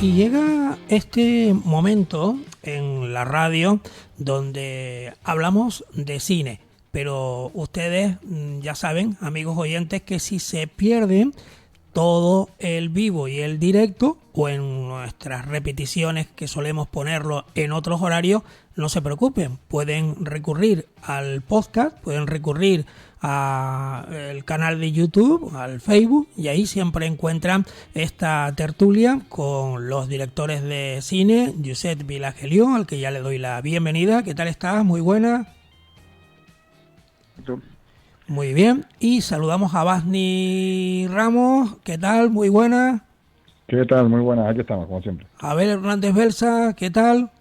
Y llega este momento en la radio donde hablamos de cine, pero ustedes ya saben, amigos oyentes, que si se pierden todo el vivo y el directo o en nuestras repeticiones que solemos ponerlo en otros horarios, no se preocupen, pueden recurrir al podcast, pueden recurrir al canal de YouTube, al Facebook, y ahí siempre encuentran esta tertulia con los directores de cine, Josep Vilagelió, al que ya le doy la bienvenida. ¿Qué tal estás? Muy buena. Muy bien. Y saludamos a Basni Ramos. ¿Qué tal? Muy buena. ¿Qué tal? Muy buenas. Aquí estamos, como siempre. Abel Hernández Belsa. ¿Qué tal?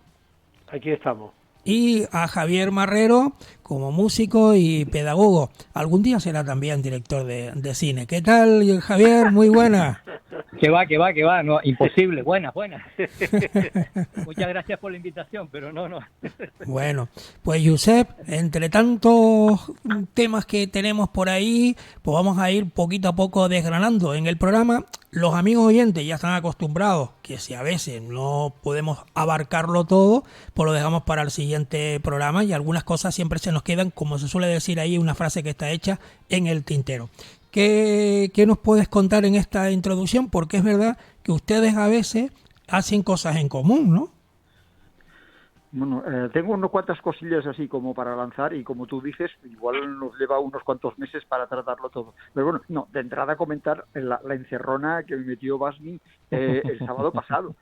Aquí estamos. Y a Javier Marrero como músico y pedagogo. Algún día será también director de cine. ¿Qué tal, Javier? Muy buena. Que va, no, imposible, buena. Muchas gracias por la invitación, pero no. Bueno, pues Josep, entre tantos temas que tenemos por ahí, pues vamos a ir poquito a poco desgranando en el programa. Los amigos oyentes ya están acostumbrados que si a veces no podemos abarcarlo todo, pues lo dejamos para el siguiente programa y algunas cosas siempre se nos quedan, como se suele decir ahí, una frase que está hecha en el tintero. ¿Qué nos puedes contar en esta introducción? Porque es verdad que ustedes a veces hacen cosas en común, ¿no? Bueno, tengo unas cuantas cosillas así como para lanzar y como tú dices, igual nos lleva unos cuantos meses para tratarlo todo. Pero bueno, no, de entrada comentar la encerrona que me metió Basni el sábado pasado.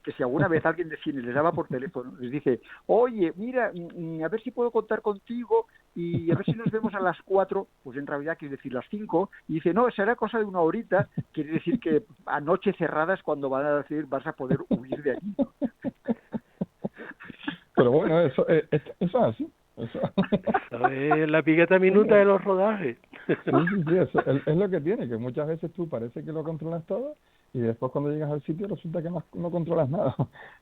Que si alguna vez alguien de cine les daba por teléfono, les dice, oye, mira, a ver si puedo contar contigo y a ver si nos vemos a las 4, pues en realidad quiere decir las 5, y dice, no, será cosa de una horita, quiere decir que a noche cerrada es cuando van a decir, vas a poder huir de aquí. Pero bueno, eso es así. Eso. Es la piqueta minuta de los rodajes. Sí, eso es lo que tiene, que muchas veces tú parece que lo controlas todo y después cuando llegas al sitio resulta que no controlas nada.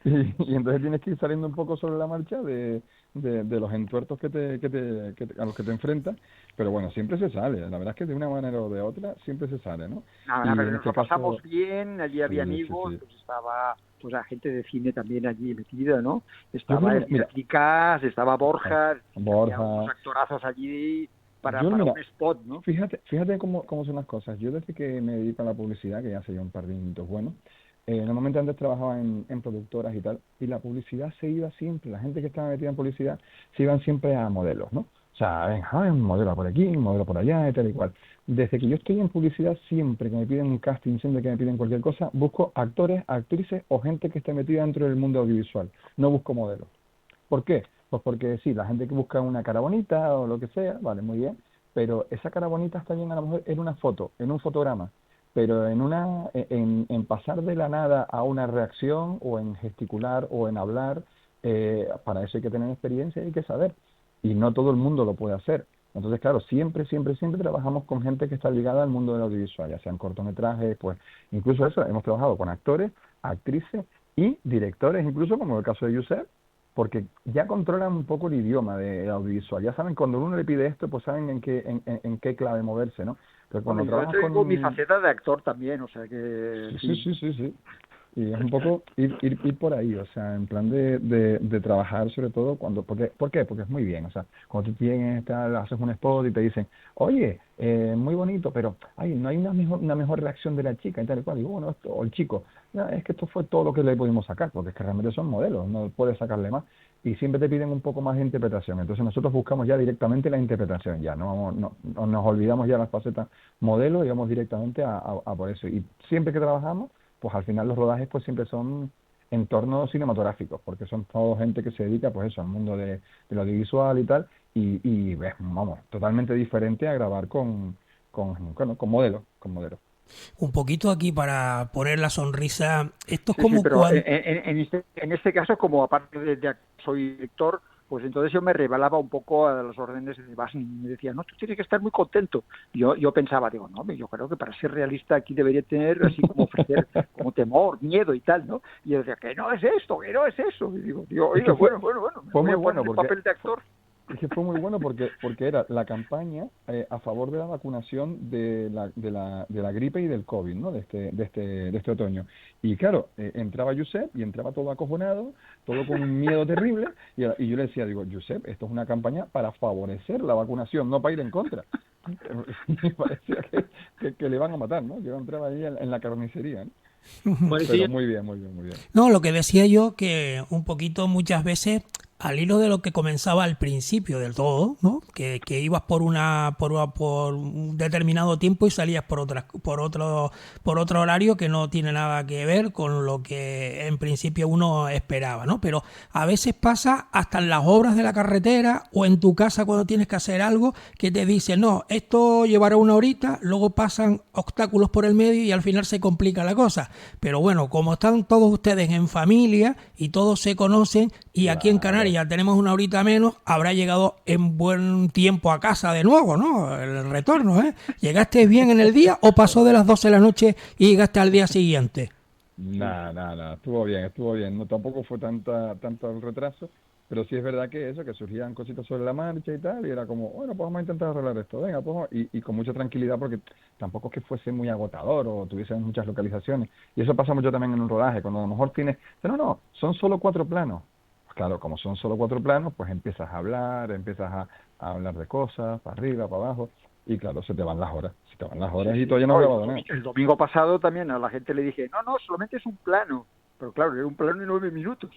Y entonces tienes que ir saliendo un poco sobre la marcha de los entuertos que a los que te enfrentas. Pero bueno, siempre se sale. La verdad es que de una manera o de otra siempre se sale, ¿no? Nada, pero nos lo pasamos bien, allí había amigos, sí. Pues estaba pues la gente de cine también allí metida, ¿no? Estaba Elvira Tricas, estaba Borja, unos actorazos allí para un spot, ¿no? Fíjate cómo son las cosas. Yo desde que me dedico a la publicidad, que ya hace ya un par de minutos, bueno, normalmente antes trabajaba en productoras y tal, y la publicidad se iba siempre, la gente que estaba metida en publicidad se iban siempre a modelos, ¿no? O sea, venga, un modelo por aquí, un modelo por allá, y tal y cual. Desde que yo estoy en publicidad, siempre que me piden un casting, siempre que me piden cualquier cosa, busco actores, actrices o gente que esté metida dentro del mundo audiovisual. No busco modelos. ¿Por qué? Pues porque sí, la gente que busca una cara bonita o lo que sea, vale, muy bien, pero esa cara bonita está bien a lo mejor en una foto, en un fotograma, pero en pasar de la nada a una reacción o en gesticular o en hablar, para eso hay que tener experiencia y hay que saber. Y no todo el mundo lo puede hacer. Entonces, claro, siempre trabajamos con gente que está ligada al mundo del audiovisual, ya sean cortometrajes, pues incluso eso, hemos trabajado con actores, actrices y directores, incluso como el caso de Josep, porque ya controlan un poco el idioma del audiovisual. Ya saben, cuando uno le pide esto, pues saben en qué clave moverse, ¿no? Pero cuando yo tengo mi faceta de actor también, o sea que... Sí. Y es un poco ir por ahí, o sea, en plan de trabajar sobre todo cuando... ¿Por qué? Porque es muy bien, o sea, cuando tú tienes, haces un spot y te dicen, oye, muy bonito, pero no hay una mejor reacción de la chica y tal y cual. Digo, bueno, esto, o el chico, no, es que esto fue todo lo que le pudimos sacar, porque es que realmente son modelos, no puedes sacarle más. Y siempre te piden un poco más de interpretación. Entonces nosotros buscamos ya directamente la interpretación, ya no nos olvidamos ya las facetas modelo y vamos directamente a por eso. Y siempre que trabajamos, pues al final los rodajes pues siempre son entornos cinematográficos, porque son todo gente que se dedica pues eso al mundo del audiovisual y tal, y vamos, totalmente diferente a grabar con modelos. Un poquito aquí para poner la sonrisa. Esto es sí, como sí, pero cuando... en este caso, como aparte de soy director, pues entonces yo me revelaba un poco a las órdenes de Basni. Me decía, no, tú tienes que estar muy contento. Yo pensaba, digo, no, yo creo que para ser realista aquí debería tener así como ofrecer como temor, miedo y tal, ¿no? Y yo decía, que no es esto, que no es eso. Y digo, oiga, bueno, fue me muy voy a bueno poner el porque papel de actor. Es que fue muy bueno porque era la campaña a favor de la vacunación de la gripe y del COVID, ¿no? De este otoño. Y claro, entraba Josep y entraba todo acojonado, todo con un miedo terrible, y yo le decía, digo, Josep, esto es una campaña para favorecer la vacunación, no para ir en contra. Me parecía que le iban a matar, ¿no? Que yo entraba ahí en la carnicería, ¿no? Bueno, sí, Pero muy bien, muy bien, muy bien. No, lo que decía yo que un poquito muchas veces al hilo de lo que comenzaba al principio del todo, ¿no? Que ibas por un determinado tiempo y salías por otro horario que no tiene nada que ver con lo que en principio uno esperaba, ¿no? Pero a veces pasa hasta en las obras de la carretera o en tu casa cuando tienes que hacer algo que te dicen, no, esto llevará una horita, luego pasan obstáculos por el medio y al final se complica la cosa. Pero bueno, como están todos ustedes en familia y todos se conocen y aquí en Canarias ya tenemos una horita menos, habrá llegado en buen tiempo a casa de nuevo, ¿no? El retorno, ¿eh? ¿Llegaste bien en el día o pasó de las 12 de la noche y llegaste al día siguiente? Nada, estuvo bien. No, tampoco fue tanto el retraso, pero sí es verdad que eso, que surgían cositas sobre la marcha y tal, y era como, bueno, pues vamos a intentar arreglar esto, venga, pues y con mucha tranquilidad, porque tampoco es que fuese muy agotador o tuviesen muchas localizaciones. Y eso pasa mucho también en un rodaje, cuando a lo mejor tienes, no, son solo 4 planos. Pues claro, como son solo 4 planos, pues empiezas a hablar, a hablar de cosas, para arriba, para abajo, y claro, se te van las horas. Y todavía no has grabado nada. El domingo pasado también a la gente le dije, no, solamente es un plano. Pero claro, era un plano de 9 minutos.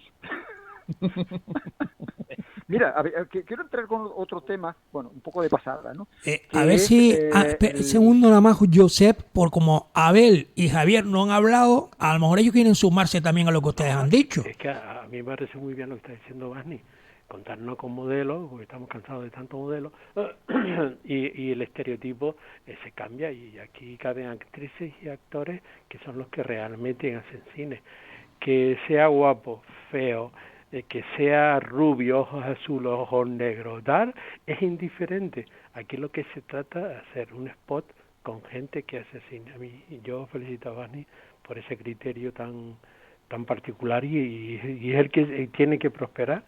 Mira, a ver, quiero entrar con otro tema, bueno, un poco de pasada, ¿no? A ver si, segundo nada más, Josep, por como Abel y Javier no han hablado, a lo mejor ellos quieren sumarse también a lo que ustedes han dicho. Es que a mí me parece muy bien lo que está diciendo Barney, contarnos con modelos, porque estamos cansados de tantos modelos, y el estereotipo se cambia, y aquí caben actrices y actores que son los que realmente hacen cine. Que sea guapo, feo, que sea rubio, ojos azules, ojos negros, tal, es indiferente. Aquí lo que se trata es hacer un spot con gente que hace cine. A mí, yo felicito a Barney por ese criterio tan particular y es el que tiene que prosperar,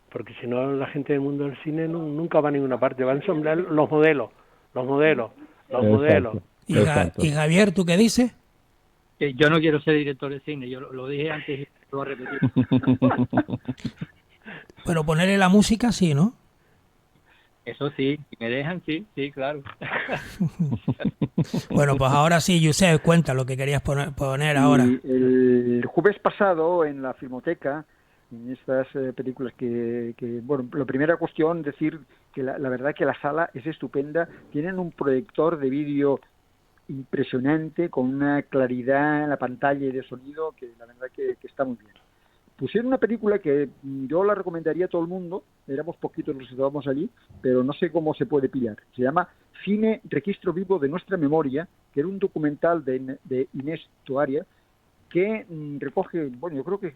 porque si no la gente del mundo del cine nunca va a ninguna parte, van a ensamblar los modelos. Y Javier, ¿tú qué dices? que yo no quiero ser director de cine, yo lo dije antes y lo voy a repetir. Pero ponerle la música sí, ¿no? Eso sí, si me dejan, sí, claro. Bueno, pues ahora sí, Josep, cuenta lo que querías poner ahora. El jueves pasado en la Filmoteca, en estas películas bueno, la primera cuestión, decir que la verdad que la sala es estupenda, tienen un proyector de vídeo impresionante, con una claridad en la pantalla y de sonido que la verdad que está muy bien. Pusieron una película que yo la recomendaría a todo el mundo, éramos poquitos los que estábamos allí, pero no sé cómo se puede pillar. Se llama Cine Registro Vivo de Nuestra Memoria, que era un documental de Inés Toaria, que recoge, bueno, yo creo que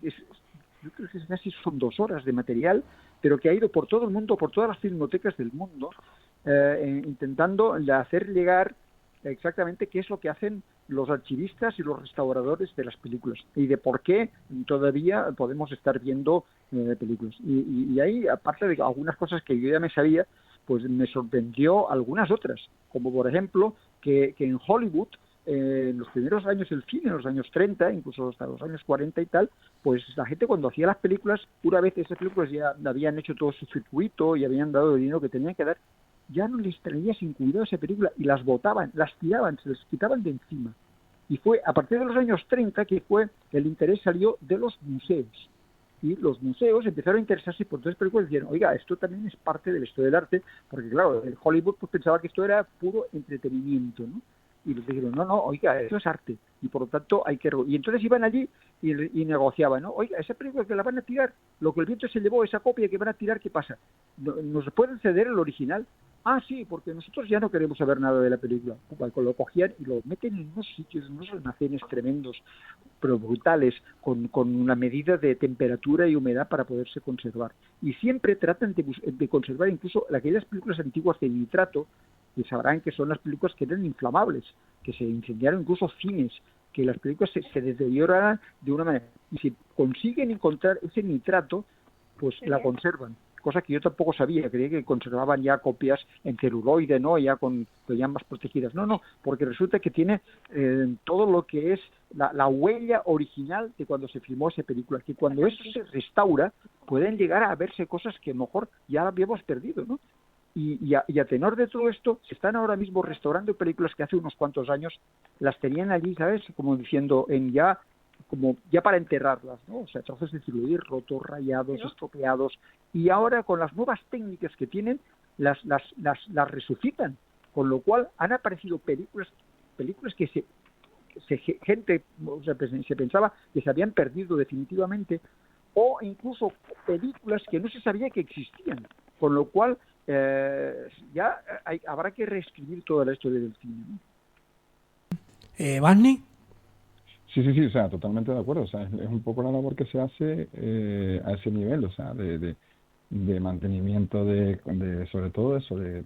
casi son 2 horas de material, pero que ha ido por todo el mundo, por todas las filmotecas del mundo, intentando hacer llegar exactamente qué es lo que hacen los archivistas y los restauradores de las películas y de por qué todavía podemos estar viendo películas. Y ahí, aparte de algunas cosas que yo ya me sabía, pues me sorprendió algunas otras, como por ejemplo que en Hollywood, en los primeros años del cine, en los años 30, incluso hasta los años 40 y tal, pues la gente cuando hacía las películas, una vez esas películas ya habían hecho todo su circuito y habían dado el dinero que tenían que dar, ya no les traía sin cuidado esa película y las botaban, las tiraban, se les quitaban de encima. Y fue a partir de los años 30 que el interés salió de los museos. Y los museos empezaron a interesarse por todas las películas y dijeron, oiga, esto también es parte de la historia del arte, porque claro, el Hollywood pues pensaba que esto era puro entretenimiento, ¿no? Y les dijeron, no, oiga, eso es arte, y por lo tanto hay que... Y entonces iban allí y negociaban, ¿no? Oiga, esa película que la van a tirar, lo que el viento se llevó, esa copia que van a tirar, ¿qué pasa? ¿Nos pueden ceder el original? Ah, sí, porque nosotros ya no queremos saber nada de la película. Lo cogían y lo meten en unos sitios, en unos almacenes tremendos, pero brutales, con una medida de temperatura y humedad para poderse conservar. Y siempre tratan de conservar incluso aquellas películas antiguas de nitrato, que sabrán que son las películas que eran inflamables, que se incendiaron incluso cines, que las películas se deterioran de una manera. Y si consiguen encontrar ese nitrato, pues la conservan cosa que yo tampoco sabía, creía que conservaban ya copias en celuloide, ¿no? Ya ya más protegidas. No, porque resulta que tiene todo lo que es la huella original de cuando se filmó esa película, que cuando eso se restaura pueden llegar a verse cosas que a lo mejor ya habíamos perdido, ¿no? Y a tenor de todo esto, se están ahora mismo restaurando películas que hace unos cuantos años las tenían allí, ¿sabes? Como diciendo, como ya para enterrarlas, ¿no? O sea, trozos de celuloide rotos, rayados, estropeados, y ahora con las nuevas técnicas que tienen, las resucitan, con lo cual han aparecido películas que gente, o sea, se pensaba que se habían perdido definitivamente, o incluso películas que no se sabía que existían, con lo cual habrá que reescribir toda la historia del cine, ¿no? ¿Barney? Sí, o sea, totalmente de acuerdo. O sea, es un poco la labor que se hace a ese nivel, o sea, de mantenimiento sobre todo eso, de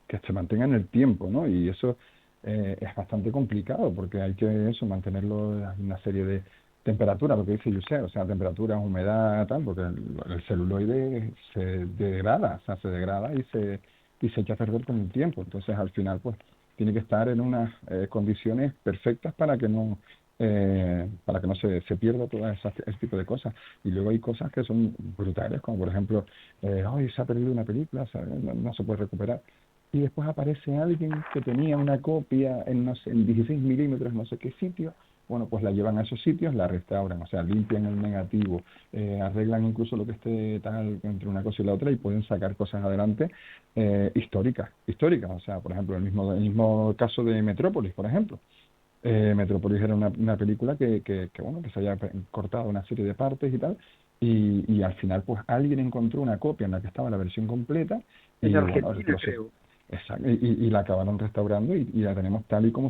que se mantenga en el tiempo, ¿no? Y eso es bastante complicado porque hay que mantenerlo en una serie de temperaturas, lo que dice Yusef, o sea, temperatura, humedad, tal, porque el celuloide se degrada, o sea, se degrada y se echa a perder con el tiempo. Entonces, al final, pues, tiene que estar en unas condiciones perfectas para que no se pierda todo ese tipo de cosas. Y luego hay cosas que son brutales, como por ejemplo, hoy se ha perdido una película, ¿sabes? No se puede recuperar. Y después aparece alguien que tenía una copia en 16 milímetros, no sé qué sitio. Bueno, pues la llevan a esos sitios, la restauran, o sea, limpian el negativo, arreglan incluso lo que esté tal entre una cosa y la otra y pueden sacar cosas adelante históricas. O sea, por ejemplo, el mismo caso de Metrópolis, por ejemplo. Metrópolis era una película que se había cortado una serie de partes y tal, y al final pues alguien encontró una copia en la que estaba la versión completa y En Argentina, creo. Exacto, y la acabaron restaurando y la tenemos tal y como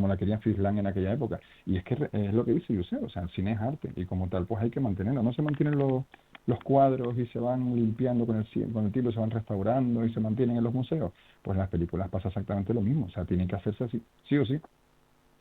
la quería Frisland en aquella época. Y es que es lo que dice Yusef, o sea, el cine es arte y como tal pues hay que mantenerlo. No se mantienen los cuadros y se van limpiando con el tiempo, se van restaurando y se mantienen en los museos. Pues en las películas pasa exactamente lo mismo, o sea, tienen que hacerse así, sí o sí.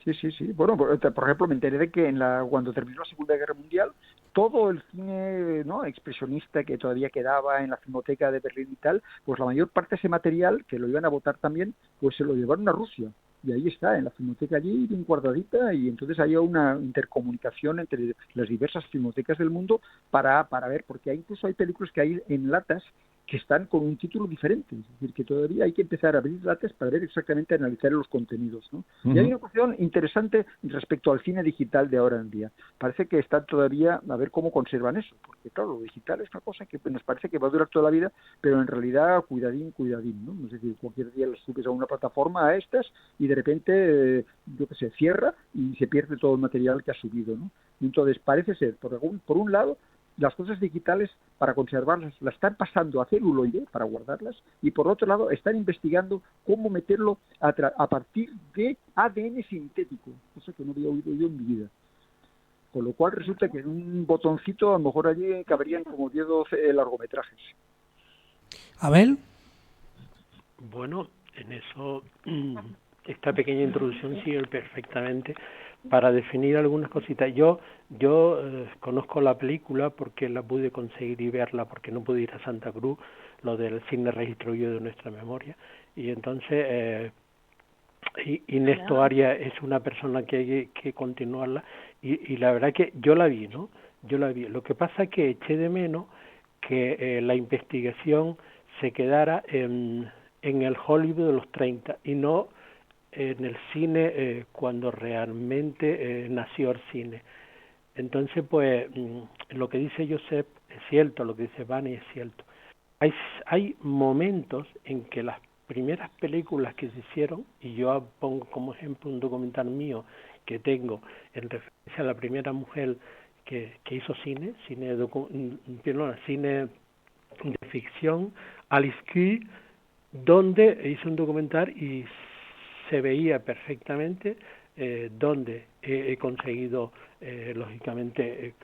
Sí. Bueno, por ejemplo, me enteré de que cuando terminó la Segunda Guerra Mundial, todo el cine, ¿no?, expresionista que todavía quedaba en la Filmoteca de Berlín y tal, pues la mayor parte de ese material, que lo iban a votar también, pues se lo llevaron a Rusia. Y ahí está, en la Filmoteca allí, bien guardadita, y entonces hay una intercomunicación entre las diversas filmotecas del mundo para ver, porque incluso hay películas que hay en latas que están con un título diferente, es decir, que todavía hay que empezar a abrir latas para ver exactamente, analizar los contenidos, ¿no? Y hay una cuestión interesante respecto al cine digital de ahora en día. Parece que están todavía a ver cómo conservan eso, porque claro, lo digital es una cosa que nos parece que va a durar toda la vida, pero en realidad cuidadín, ¿no? Es decir, cualquier día las subes a una plataforma a estas y de repente, cierra y se pierde todo el material que ha subido, ¿no? Entonces parece ser, por un lado, las cosas digitales para conservarlas las están pasando a celuloide para guardarlas y por otro lado están investigando cómo meterlo a partir de ADN sintético, cosa que no había oído yo en mi vida. Con lo cual resulta que en un botoncito a lo mejor allí cabrían como 10 o 12 largometrajes. Abel. Bueno, en eso esta pequeña introducción sigue perfectamente para definir algunas cositas. Yo conozco la película porque la pude conseguir y verla porque no pude ir a Santa Cruz, lo del cine registro yo de nuestra memoria, y entonces Inés Arias es una persona que hay que continuarla y la verdad que yo la vi, ¿no? Lo que pasa es que eché de menos que la investigación se quedara en el Hollywood de los 30 y no en el cine cuando realmente nació el cine. Entonces, pues, lo que dice Josep es cierto, lo que dice Vani es cierto. Hay momentos en que las primeras películas que se hicieron, y yo pongo como ejemplo un documental mío que tengo en referencia a la primera mujer que hizo cine de ficción, Alice Guy, donde hizo un documental y se veía perfectamente donde he conseguido lógicamente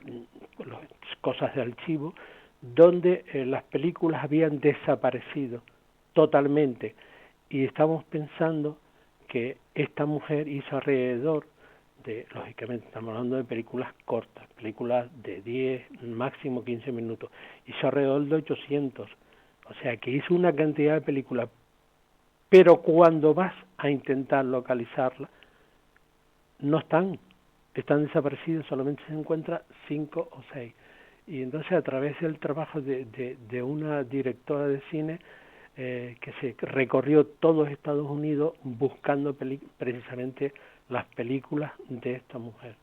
cosas de archivo, donde las películas habían desaparecido totalmente y estamos pensando que esta mujer hizo alrededor lógicamente estamos hablando de películas cortas, películas de 10, máximo 15 minutos, hizo alrededor de 800, o sea que hizo una cantidad de películas, pero cuando vas a intentar localizarlas, no están desaparecidos, solamente se encuentra 5 o 6. Y entonces a través del trabajo de una directora de cine que se recorrió todos Estados Unidos buscando precisamente las películas de esta mujer.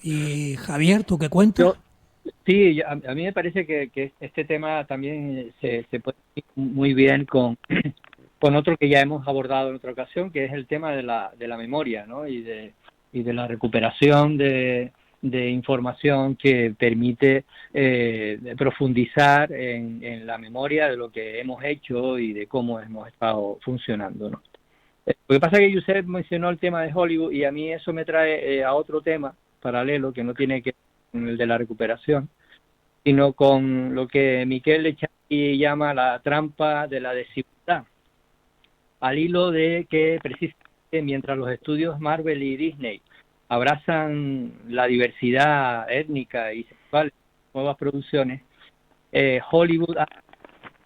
Y Javier, ¿tú qué cuentas? Sí, a mí me parece que este tema también se puede ir muy bien con otro que ya hemos abordado en otra ocasión, que es el tema de la memoria, ¿no? Y de la recuperación de información que permite profundizar en la memoria de lo que hemos hecho y de cómo hemos estado funcionando, ¿no? Lo que pasa es que Josep mencionó el tema de Hollywood y a mí eso me trae a otro tema paralelo que no tiene que ver con el de la recuperación, sino con lo que Miquel Lechavy llama la trampa de la desigualdad, al hilo de que precisamente mientras los estudios Marvel y Disney abrazan la diversidad étnica y sexual en nuevas producciones, Hollywood ha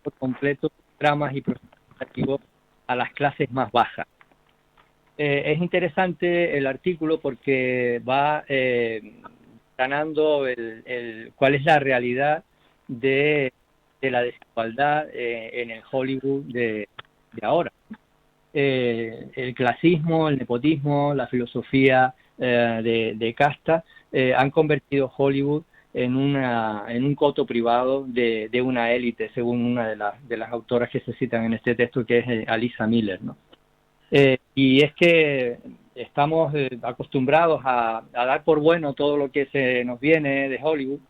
por completo dramas y proyectos a las clases más bajas. Es interesante el artículo porque va ganando cuál es la realidad de la desigualdad en el Hollywood de ahora. El clasismo, el nepotismo, la filosofía de casta han convertido Hollywood en un coto privado de una élite, según una de las autoras que se citan en este texto, que es Alisa Miller, ¿no? Y es que estamos acostumbrados a dar por bueno todo lo que se nos viene de Hollywood,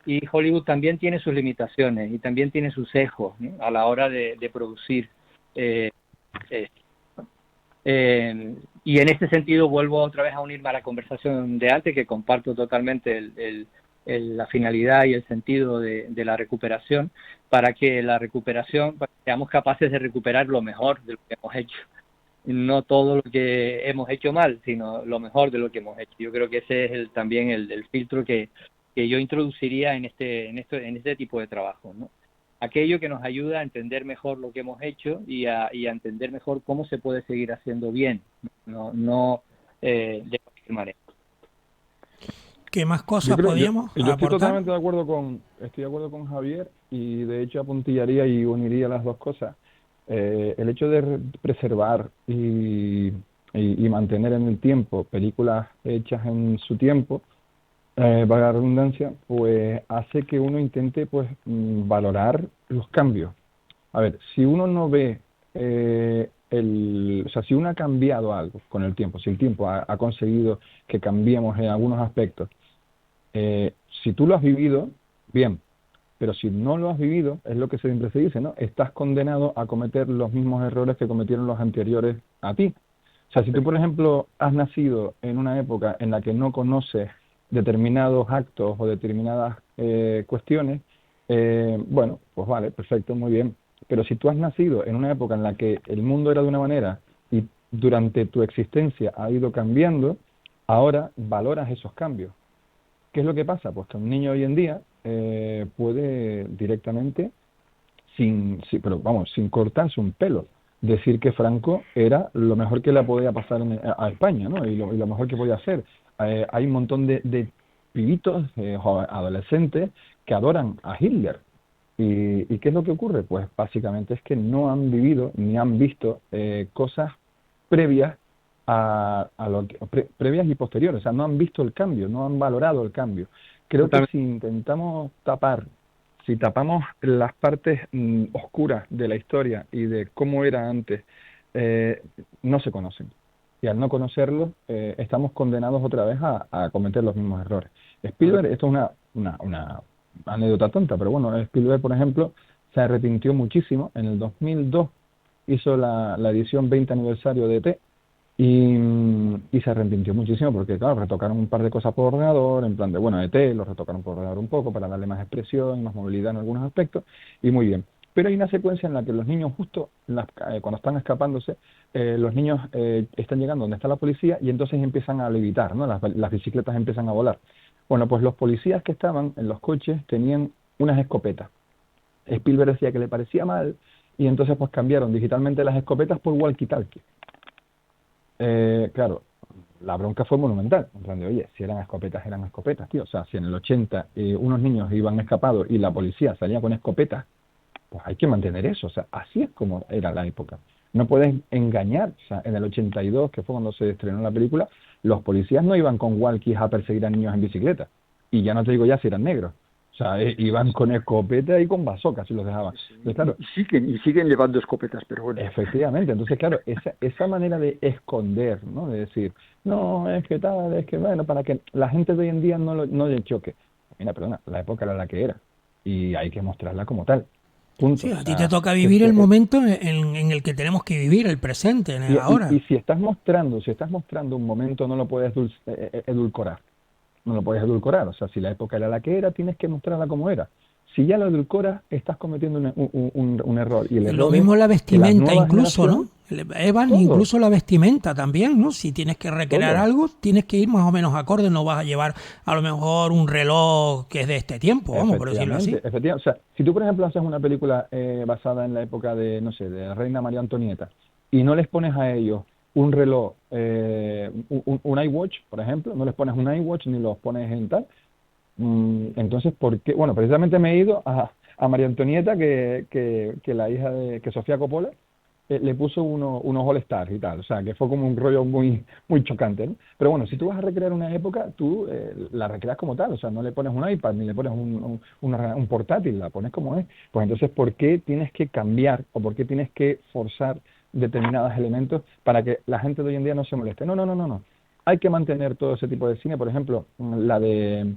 y Hollywood también tiene sus limitaciones y también tiene sus sesgos, ¿no? A la hora de producir. Y en este sentido vuelvo otra vez a unirme a la conversación de antes, que comparto totalmente la finalidad y el sentido de la recuperación, para que seamos capaces de recuperar lo mejor de lo que hemos hecho. No todo lo que hemos hecho mal, sino lo mejor de lo que hemos hecho. Yo creo que ese es también el filtro que yo introduciría en este tipo de trabajo, ¿no? Aquello que nos ayuda a entender mejor lo que hemos hecho y a entender mejor cómo se puede seguir haciendo bien, no de cualquier manera. ¿Qué más cosas podíamos yo estoy aportar? totalmente de acuerdo con Javier, y de hecho apuntillaría y uniría las dos cosas. El hecho de preservar y mantener en el tiempo películas hechas en su tiempo, valga la redundancia, pues hace que uno intente valorar los cambios. A ver, si uno no ve o sea, si uno ha cambiado algo con el tiempo, si el tiempo ha conseguido que cambiemos en algunos aspectos, si tú lo has vivido, bien, pero si no lo has vivido, es lo que siempre se dice, ¿no? Estás condenado a cometer los mismos errores que cometieron los anteriores a ti. O sea, si tú, por ejemplo, has nacido en una época en la que no conoces determinados actos o determinadas cuestiones, bueno, pues vale, perfecto, muy bien. Pero si tú has nacido en una época en la que el mundo era de una manera y durante tu existencia ha ido cambiando, ahora valoras esos cambios. ¿Qué es lo que pasa? Pues que un niño hoy en día puede directamente, sin cortarse un pelo, decir que Franco era lo mejor que le podía pasar a España, ¿no? Y lo mejor que podía hacer. Hay un montón de pibitos, adolescentes, que adoran a Hitler. ¿Y qué es lo que ocurre? Pues básicamente es que no han vivido ni han visto cosas previas previas y posteriores. O sea, no han visto el cambio, no han valorado el cambio. Creo que si intentamos si tapamos las partes oscuras de la historia y de cómo era antes, no se conocen. Y al no conocerlo, estamos condenados otra vez a cometer los mismos errores. Spielberg, esto es una anécdota tonta, pero bueno, Spielberg, por ejemplo, se arrepintió muchísimo. En el 2002 hizo la edición 20 aniversario de E.T., y se arrepintió muchísimo porque, claro, retocaron un par de cosas por ordenador, en plan de, bueno, ET, lo retocaron por ordenador un poco para darle más expresión, más movilidad en algunos aspectos, y muy bien. Pero hay una secuencia en la que los niños justo cuando están escapándose, los niños están llegando donde está la policía y entonces empiezan a levitar, ¿no? Las bicicletas empiezan a volar. Bueno, pues los policías que estaban en los coches tenían unas escopetas. Spielberg decía que le parecía mal y entonces pues cambiaron digitalmente las escopetas por walkie-talkie. Claro, la bronca fue monumental. En plan de, oye, si eran escopetas, tío. O sea, si en el 80 unos niños iban escapados y la policía salía con escopetas, pues hay que mantener eso. O sea, así es como era la época. No puedes engañar. O sea, en el 82, que fue cuando se estrenó la película, los policías no iban con walkies a perseguir a niños en bicicleta. Y ya no te digo ya si eran negros. O sea, iban con escopeta y con bazookas si los dejaban. Entonces, claro, y siguen llevando escopetas, pero bueno. efectivamente. Entonces, claro, esa manera de esconder, ¿no? De decir, no, es que tal, es que bueno, para que la gente de hoy en día no le choque. Mira, perdona, la época era la que era. Y hay que mostrarla como tal. Punto. Sí, a ti te toca vivir el momento en el que tenemos que vivir, el presente, en el ahora. Y si estás mostrando un momento, no lo puedes edulcorar. No lo puedes edulcorar. O sea, si la época era la que era, tienes que mostrarla como era. Si ya lo edulcoras, estás cometiendo un error. Y el error lo mismo la vestimenta incluso, ¿no? Evan, todo. Incluso la vestimenta también, ¿no? Si tienes que recrear Todo. algo, tienes que ir más o menos acorde, no vas a llevar a lo mejor un reloj que es de este tiempo, vamos, por decirlo así. Efectivamente. O sea, si tú, por ejemplo, haces una película basada en la época de, no sé, de la reina María Antonieta, y no les pones a ellos un reloj, un iWatch, por ejemplo, no les pones un iWatch ni los pones en tal, entonces, ¿por qué? Bueno, precisamente me he ido a María Antonieta, que la hija que Sofía Coppola le puso unos All Stars y tal, o sea, que fue como un rollo muy muy chocante, ¿no? Pero bueno, si tú vas a recrear una época, tú la recreas como tal, o sea, no le pones un iPad ni le pones un portátil, la pones como es. Pues entonces, ¿por qué tienes que cambiar o por qué tienes que forzar determinados elementos para que la gente de hoy en día no se moleste? No. Hay que mantener todo ese tipo de cine. Por ejemplo, la de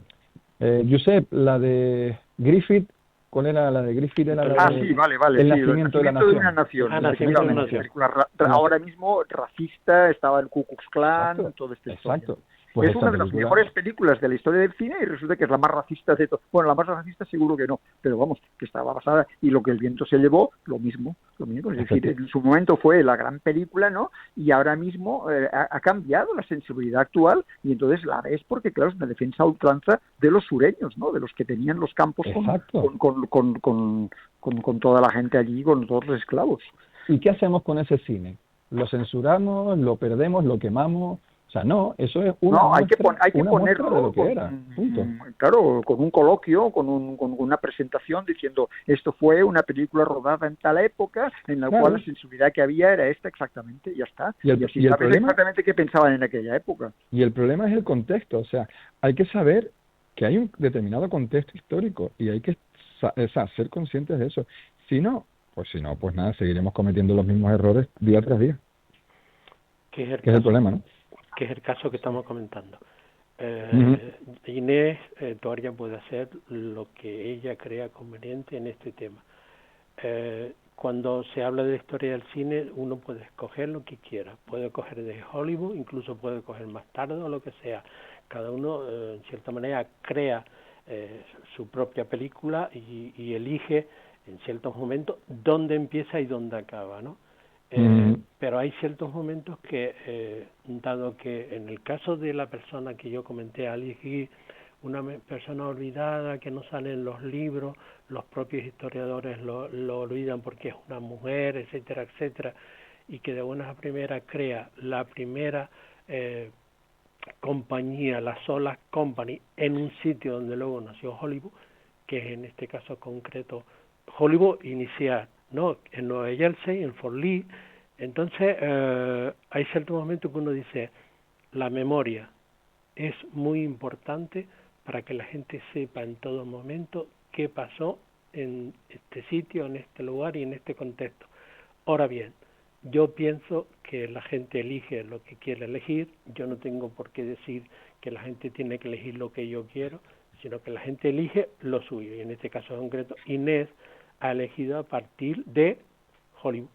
Josep, la de Griffith. ¿Cuál era la de Griffith? Era la de, sí, vale. El sí, nacimiento de la una nación. nación. Nacimiento de una Efectivamente, nación. ahora mismo racista, estaba el Ku Klux Klan, Exacto, todo este exacto. Pues es una de las mejores películas de la historia del cine y resulta que es la más racista de todo. Bueno, la más racista seguro que no, pero vamos, que estaba basada y lo que el viento se llevó, lo mismo. Es decir, en su momento fue la gran película, ¿no? Y ahora mismo ha cambiado la sensibilidad actual y entonces la ves porque, claro, es una defensa a ultranza de los sureños, ¿no? De los que tenían los campos con toda la gente allí, con todos los esclavos. ¿Y qué hacemos con ese cine? ¿Lo censuramos, lo perdemos, lo quemamos? O sea, no, eso es hay que ponerlo de lo que era, punto. Claro, con un coloquio, con una presentación diciendo esto fue una película rodada en tal época en la cual la sensibilidad que había era esta exactamente, y ya está. Y así sabes exactamente qué pensaban en aquella época. Y el problema es el contexto, o sea, hay que saber que hay un determinado contexto histórico y hay que ser conscientes de eso. Si no, pues nada, seguiremos cometiendo los mismos errores día tras día. Que es el problema, ¿no? Que es el caso que estamos comentando. Inés todavía puede hacer lo que ella crea conveniente en este tema. Cuando se habla de la historia del cine, uno puede escoger lo que quiera. Puede coger de Hollywood, incluso puede coger más tarde o lo que sea. Cada uno, en cierta manera, crea su propia película y elige en ciertos momentos dónde empieza y dónde acaba, ¿no? Pero hay ciertos momentos que, dado que en el caso de la persona que yo comenté, Alice, una persona olvidada que no sale en los libros, los propios historiadores lo olvidan porque es una mujer, etcétera, etcétera, y que de buenas a primeras crea la primera compañía, la Solas Company, en un sitio donde luego nació Hollywood, que es en este caso concreto Hollywood inicial, ¿no? En Nueva Jersey, en Fort Lee. Entonces hay ciertos momentos que uno dice, la memoria es muy importante para que la gente sepa en todo momento qué pasó en este sitio, en este lugar y en este contexto. Ahora bien, yo pienso que la gente elige lo que quiere elegir. Yo no tengo por qué decir que la gente tiene que elegir lo que yo quiero, sino que la gente elige lo suyo. Y en este caso concreto, Inés ha elegido a partir de Hollywood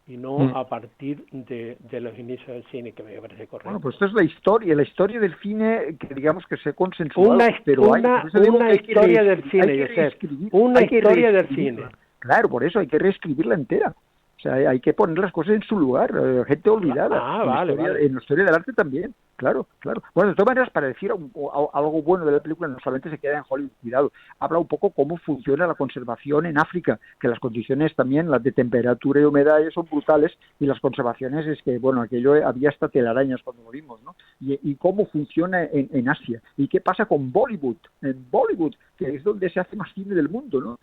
y no a partir de los inicios del cine, que me parece correcto. Bueno, pues esto es la historia del cine, que digamos que se consensuó. Una historia del cine, Josep, una historia del cine. Claro, por eso hay que reescribirla entera. O sea, hay que poner las cosas en su lugar, gente olvidada. Vale, vale. En la historia del arte también, claro, claro. Bueno, de todas maneras, para decir algo bueno de la película, no solamente se queda en Hollywood, cuidado, habla un poco cómo funciona la conservación en África, que las condiciones también, las de temperatura y humedad, son brutales, y las conservaciones es que, bueno, aquello había hasta telarañas cuando morimos, ¿no? Y cómo funciona en Asia. Y qué pasa con Bollywood, en Bollywood, que es donde se hace más cine del mundo, ¿no?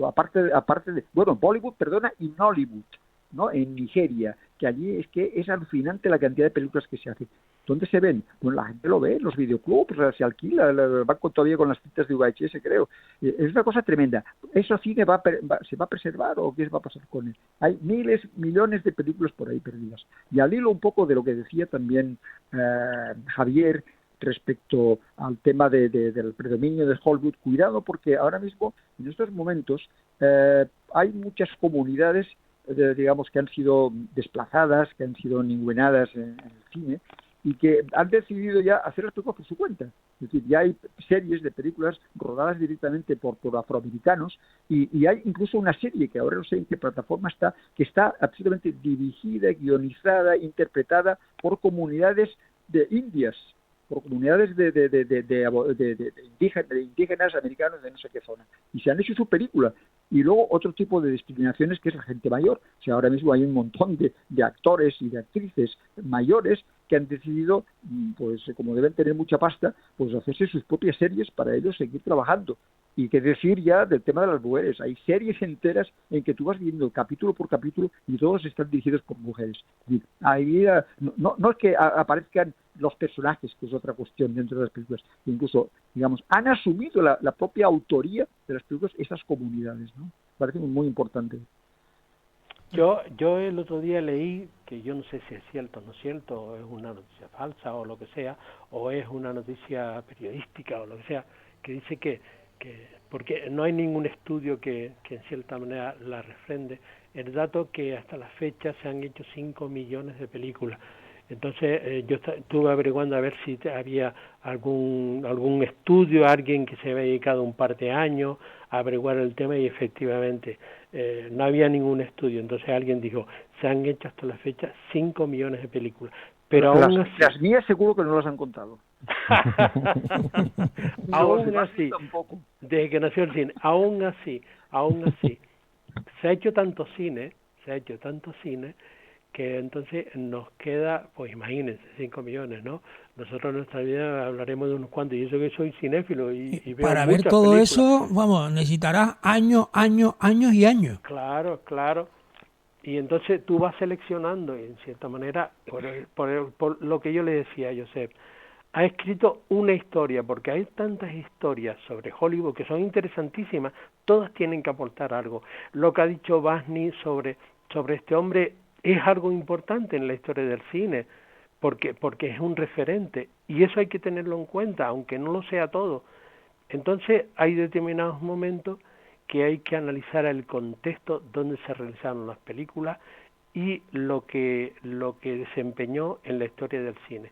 Aparte de, bueno, Bollywood, perdona, y Nollywood, ¿no? En Nigeria, que allí es que es alucinante la cantidad de películas que se hacen. ¿Dónde se ven? Bueno, la gente lo ve en los videoclubs, se alquila, van todavía con las cintas de VHS, creo. Es una cosa tremenda. ¿Eso cine se va a preservar o qué va a pasar con él? Hay miles, millones de películas por ahí perdidas. Y al hilo un poco de lo que decía también Javier, respecto al tema del predominio de Hollywood, cuidado porque ahora mismo, en estos momentos, hay muchas comunidades, digamos, que han sido desplazadas, que han sido ninguneadas en el cine, y que han decidido ya hacer las películas por su cuenta. Es decir, ya hay series de películas rodadas directamente por afroamericanos, y hay incluso una serie que ahora no sé en qué plataforma está, que está absolutamente dirigida, guionizada, interpretada por comunidades de indias, por comunidades de indígenas americanos de no sé qué zona. Y se han hecho su película. Y luego otro tipo de discriminaciones que es la gente mayor. O sea, ahora mismo hay un montón de actores y de actrices mayores que han decidido, pues como deben tener mucha pasta, pues hacerse sus propias series para ellos seguir trabajando. Y qué decir ya del tema de las mujeres. Hay series enteras en que tú vas viendo capítulo por capítulo y todos están dirigidos por mujeres. Y ahí no es que aparezcan los personajes, que es otra cuestión dentro de las películas, incluso, digamos, han asumido la propia autoría de las películas esas comunidades, ¿no? Parece muy importante. Yo el otro día leí, que yo no sé si es cierto o no es cierto, o es una noticia falsa o lo que sea, o es una noticia periodística o lo que sea, que dice que porque no hay ningún estudio que en cierta manera la refrende, el dato que hasta la fecha se han hecho 5 millones de películas. Entonces yo estuve averiguando a ver si había algún estudio, alguien que se había dedicado un par de años a averiguar el tema, y efectivamente no había ningún estudio. Entonces alguien dijo, se han hecho hasta la fecha 5 millones de películas. Pero aún así, las mías seguro que no las han contado. aún así, desde que nació el cine, aún así, se ha hecho tanto cine, que entonces nos queda, pues imagínense, 5 millones, ¿no? Nosotros en nuestra vida hablaremos de unos cuantos, y eso que soy cinéfilo y veo para ver muchas todo películas. eso, vamos, necesitarás años y años. Claro. Y entonces tú vas seleccionando, y en cierta manera, por lo que yo le decía a Josep, ha escrito una historia, porque hay tantas historias sobre Hollywood que son interesantísimas, todas tienen que aportar algo. Lo que ha dicho Basni sobre este hombre es algo importante en la historia del cine, porque es un referente, y eso hay que tenerlo en cuenta, aunque no lo sea todo. Entonces hay determinados momentos que hay que analizar el contexto donde se realizaron las películas y lo que desempeñó en la historia del cine.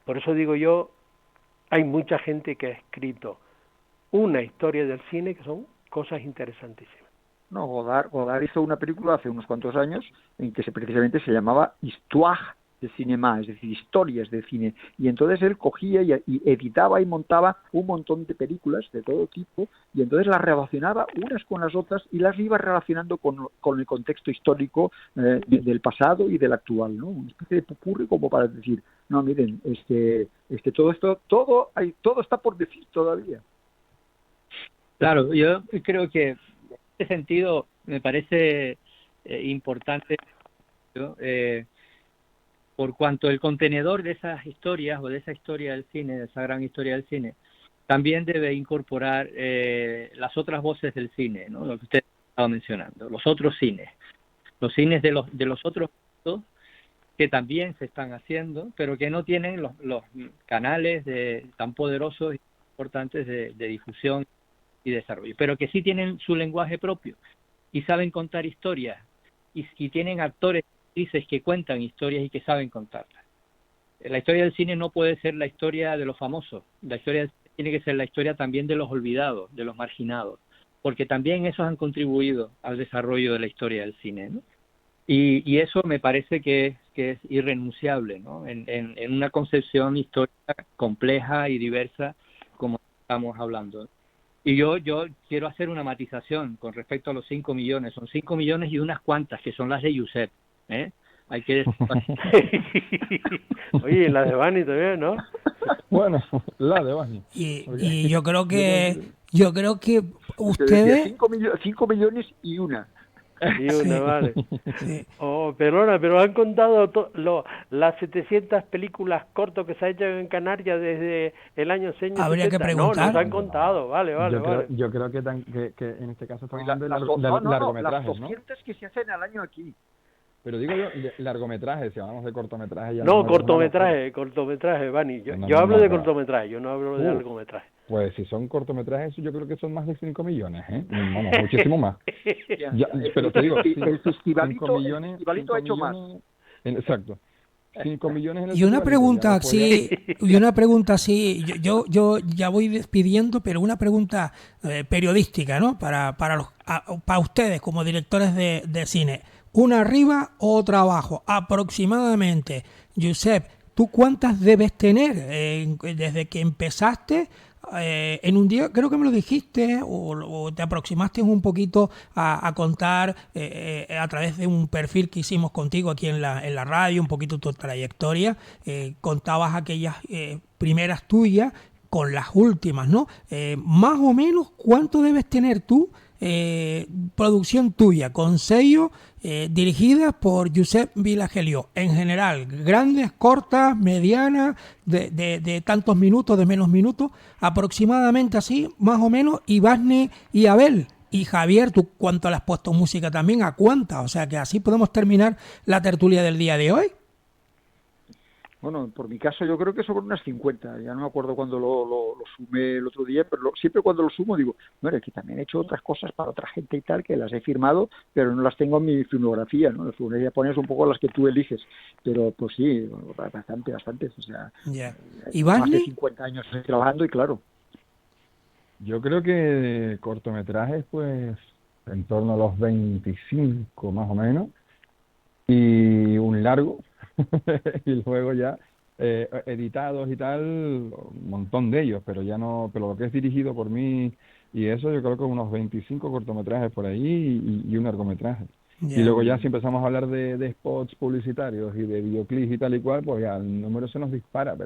Por eso digo yo, hay mucha gente que ha escrito una historia del cine que son cosas interesantísimas. No, Godard hizo una película hace unos cuantos años en que precisamente se llamaba Histoire de Cinéma, es decir, historias de cine. Y entonces él cogía y editaba y montaba un montón de películas de todo tipo, y entonces las relacionaba unas con las otras y las iba relacionando con el contexto histórico del pasado y del actual, ¿no? Una especie de popurrí como para decir, no, miren, todo está por decir todavía. Claro, yo creo que en este sentido me parece importante, ¿no? Por cuanto el contenedor de esas historias o de esa historia del cine, de esa gran historia del cine, también debe incorporar las otras voces del cine, ¿no? Lo que usted estaba mencionando, los otros cines, los cines de los otros que también se están haciendo, pero que no tienen los canales tan poderosos y importantes de difusión y desarrollo, pero que sí tienen su lenguaje propio y saben contar historias y tienen actores y actrices que cuentan historias y que saben contarlas. La historia del cine no puede ser la historia de los famosos, la historia tiene que ser la historia también de los olvidados, de los marginados. porque también esos han contribuido al desarrollo de la historia del cine, ¿no? Y eso me parece que es irrenunciable, ¿no? En una concepción histórica compleja y diversa como estamos hablando. Y yo quiero hacer una matización con respecto a los 5 millones. Son 5 millones y unas cuantas, que son las de Josep, ¿eh? Hay que decir... Oye, la de Bani también, ¿no? Bueno, la de Bani. Y yo creo que Te decía ustedes... 5 millones y una. Y una, Sí, vale. sí. Oh, perdona, pero han contado las 700 películas cortos que se han hecho en Canarias desde el año Habría que 70. No, preguntar. nos han contado, vale. Yo creo que en este caso estamos hablando de No, las largometrajes, ¿no? 200 que se hacen al año aquí. Pero digo yo, largometrajes, si hablamos de cortometrajes ya No, no es una locura. cortometraje, Vani. No, Yo no, hablo no, de no. cortometraje, yo no hablo de largometraje. Pues si son cortometrajes, yo creo que son más de 5 millones, ¿eh? Vamos, muchísimo más. Ya, pero te digo, El festivalito, 5 millones, ha hecho más. Exacto. 5 millones en el Y una festivalito, pregunta, sí, y una pregunta, sí, yo ya voy despidiendo, pero una pregunta periodística, ¿no? Para ustedes como directores de cine. Una arriba, otra abajo, aproximadamente. Josep, ¿tú cuántas debes tener desde que empezaste? En un día, creo que me lo dijiste, o te aproximaste un poquito a contar a través de un perfil que hicimos contigo aquí en la radio, un poquito tu trayectoria, contabas aquellas primeras tuyas con las últimas, ¿no? Más o menos, ¿cuánto debes tener tú? Producción tuya, con sello, dirigida por Josep Vilagelio, en general, grandes, cortas, medianas, de tantos minutos, de menos minutos, aproximadamente así, más o menos, y Basni y Abel. Y Javier, ¿tú cuánto le has puesto música también? ¿A cuántas? O sea que así podemos terminar la tertulia del día de hoy. Bueno, por mi caso yo creo que sobre unas 50. Ya no me acuerdo cuando lo sumé el otro día, pero siempre cuando lo sumo digo, bueno, es que también he hecho otras cosas para otra gente y tal, que las he firmado, pero no las tengo en mi filmografía, ¿no? La filmografía pones un poco las que tú eliges, pero pues sí, bastantes, o sea, Yeah. ¿Y más de Basni? 50 años trabajando y claro. Yo creo que de cortometrajes, pues, en torno a los 25 más o menos, y un largo, y luego ya editados y tal, un montón de ellos, pero ya no, pero lo que es dirigido por mí y eso, yo creo que unos 25 cortometrajes por ahí y un largometraje. Yeah. Y luego ya si empezamos a hablar de spots publicitarios y de videoclips y tal y cual, pues ya el número se nos dispara,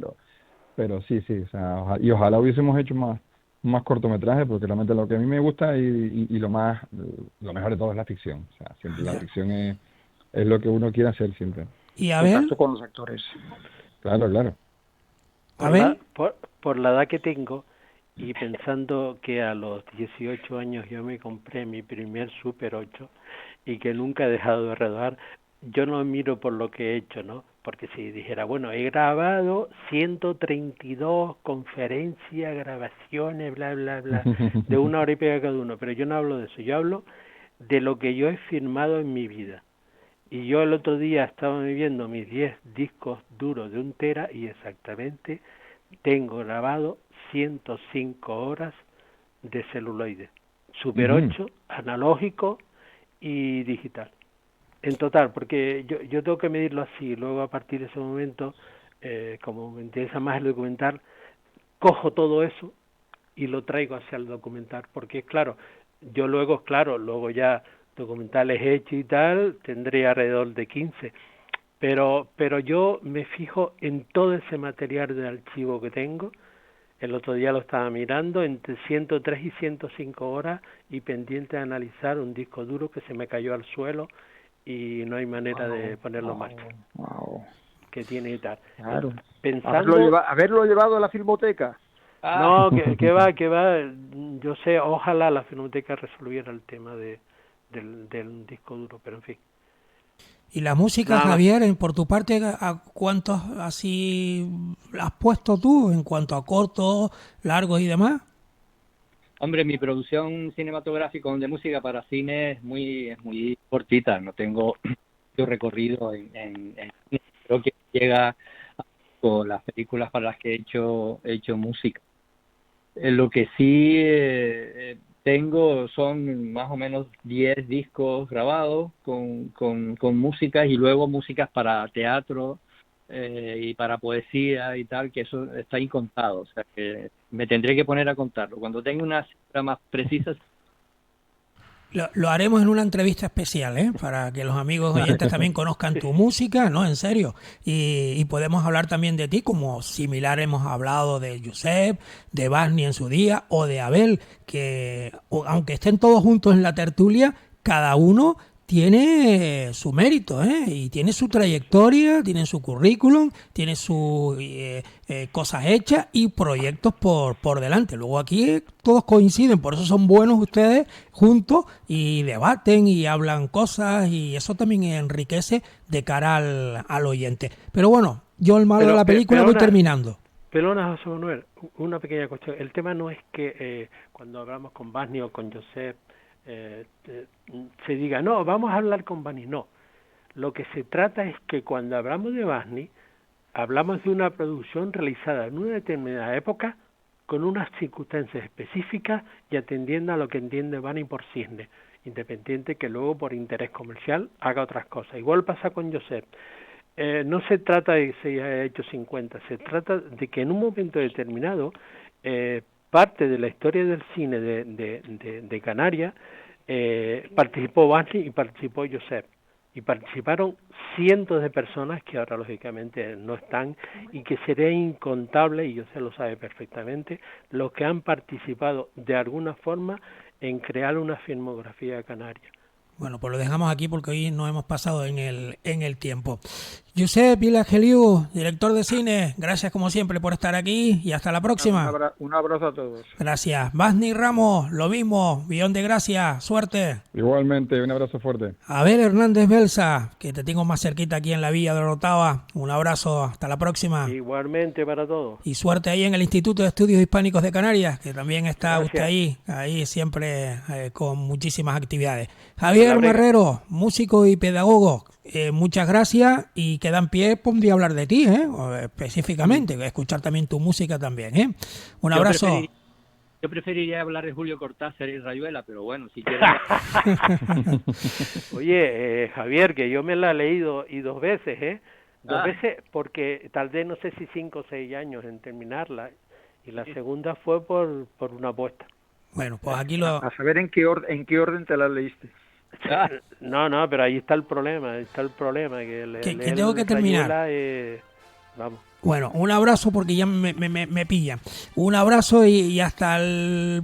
pero sí, o sea, ojalá hubiésemos hecho más cortometrajes, porque realmente lo que a mí me gusta y lo mejor de todo es la ficción. O sea, siempre la ficción es lo que uno quiere hacer siempre. ¿Y Abel? Contacto con los actores. Claro. ¿Abel? Por la edad que tengo, y pensando que a los 18 años yo me compré mi primer Super 8 y que nunca he dejado de rodar, yo no miro por lo que he hecho, ¿no? Porque si dijera, bueno, he grabado 132 conferencias, grabaciones, bla, bla, bla, de 1 hora y pega cada uno, pero yo no hablo de eso, yo hablo de lo que yo he firmado en mi vida. Y yo el otro día estaba viendo mis 10 discos duros de 1 tera y exactamente tengo grabado 105 horas de celuloide, Super 8, analógico y digital. En total, porque yo tengo que medirlo así, luego a partir de ese momento, como me interesa más el documental, cojo todo eso y lo traigo hacia el documental, porque claro, luego ya documentales hechos y tal, tendré alrededor de 15, pero yo me fijo en todo ese material de archivo que tengo. El otro día lo estaba mirando, entre 103 y 105 horas y pendiente de analizar un disco duro que se me cayó al suelo y no hay manera de ponerlo en marcha. Que tiene y tal. Claro. Pensando... Haberlo llevado a la filmoteca. No, que va. Yo sé, ojalá la filmoteca resolviera el tema del disco duro, pero en fin. ¿Y la música, Javier, por tu parte, a cuántos así has puesto tú en cuanto a cortos, largos y demás? Hombre, mi producción cinematográfica de música para cine es muy cortita, no tengo recorrido en creo que llega con las películas para las que he hecho música. Lo que sí son más o menos 10 discos grabados con músicas, y luego músicas para teatro y para poesía y tal, que eso está incontado. O sea que me tendré que poner a contarlo. Cuando tenga una cifra más precisa. Lo haremos en una entrevista especial, ¿eh? Para que los amigos oyentes también conozcan tu música, ¿no? En serio. Y podemos hablar también de ti, como similar hemos hablado de Josep, de Basni en su día, o de Abel, que aunque estén todos juntos en la tertulia, cada uno tiene su mérito, ¿eh? Y tiene su trayectoria, tiene su currículum, tiene sus cosas hechas y proyectos por delante. Luego aquí todos coinciden, por eso son buenos ustedes juntos y debaten y hablan cosas, y eso también enriquece de cara al oyente. Pero bueno, yo el malo de la película voy terminando. Perdona, José Manuel, una pequeña cuestión. El tema no es que cuando hablamos con Basni o con Josep se diga, no, vamos a hablar con Basni. No, lo que se trata es que cuando hablamos de Basni, hablamos de una producción realizada en una determinada época, con unas circunstancias específicas y atendiendo a lo que entiende Basni por cisne, independiente que luego por interés comercial haga otras cosas. Igual pasa con Josep. No se trata de que se haya hecho 50, se trata de que en un momento determinado parte de la historia del cine de Canarias participó Basni y participó Josep, y participaron cientos de personas que ahora lógicamente no están, y que sería incontable, y Josep lo sabe perfectamente, los que han participado de alguna forma en crear una filmografía canaria. Bueno, pues lo dejamos aquí porque hoy nos hemos pasado en el tiempo. Josep Vilageliu, director de cine, gracias como siempre por estar aquí y hasta la próxima. Un abrazo a todos. Gracias. Basni Ramos, lo mismo, billón de gracias, suerte. Igualmente, un abrazo fuerte. Abel Hernández Belsa, que te tengo más cerquita aquí en la Villa de Orotava, un abrazo, hasta la próxima. Igualmente para todos. Y suerte ahí en el Instituto de Estudios Hispánicos de Canarias, que también está Gracias. usted ahí siempre con muchísimas actividades. Javier Marrero, músico y pedagogo, muchas gracias, y queda en pie por un día hablar de ti, específicamente, escuchar también tu música también. Un abrazo. Yo preferiría hablar de Julio Cortázar y Rayuela, pero bueno, si quieres. Oye, Javier, que yo me la he leído y 2 veces, Dos veces porque tardé no sé si 5 o 6 años en terminarla, y la segunda fue por una apuesta. Bueno, pues aquí lo... A saber en qué orden te la leíste. No, pero ahí está el problema, que tengo que terminar. Vamos. Bueno, un abrazo porque ya me pilla. Un abrazo y hasta la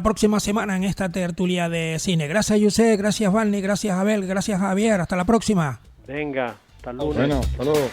próxima semana en esta tertulia de cine. Gracias, Josep, gracias, Basni, gracias, Abel, gracias, Javier. Hasta la próxima. Venga, hasta el lunes. Bueno, hasta luego.